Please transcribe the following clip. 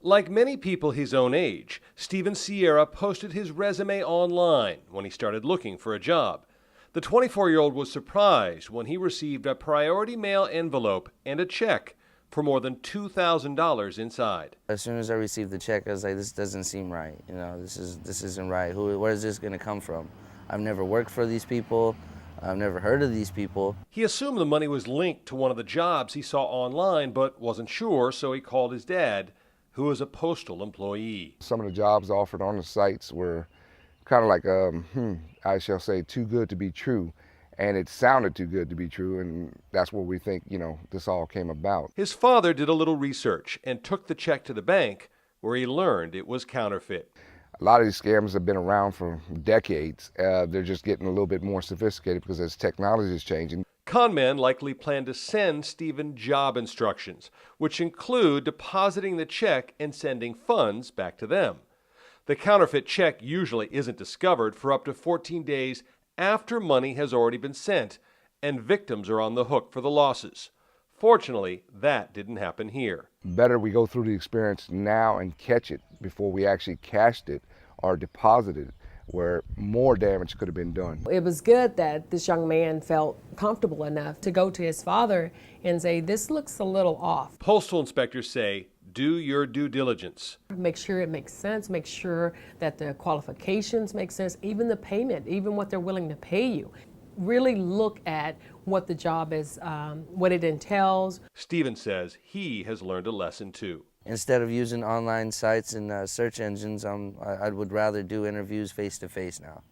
Like many people his own age, Steven Sierra posted his resume online when he started looking for a job. The 24-year-old was surprised when he received a priority mail envelope and a check for more than $2,000 inside. As soon as I received the check, I was like, this doesn't seem right. This isn't right. Where is this going to come from? I've never worked for these people. I've never heard of these people. He assumed the money was linked to one of the jobs he saw online, but wasn't sure, so he called his dad, who is a postal employee. Some of the jobs offered on the sites were kind of like, I shall say, too good to be true. And it sounded too good to be true, and that's where we think, this all came about. His father did a little research and took the check to the bank, where he learned it was counterfeit. A lot of these scams have been around for decades. They're just getting a little bit more sophisticated because as technology is changing. Conmen likely plan to send Steven job instructions, which include depositing the check and sending funds back to them. The counterfeit check usually isn't discovered for up to 14 days after money has already been sent, and victims are on the hook for the losses. Fortunately, that didn't happen here. Better we go through the experience now and catch it before we actually cashed it or deposited it, where more damage could have been done. It was good that this young man felt comfortable enough to go to his father and say, this looks a little off. Postal inspectors say, do your due diligence. Make sure it makes sense, make sure that the qualifications make sense, even the payment, even what they're willing to pay you. Really look at what the job is, what it entails. Steven says he has learned a lesson too. Instead of using online sites and search engines, I would rather do interviews face-to-face now.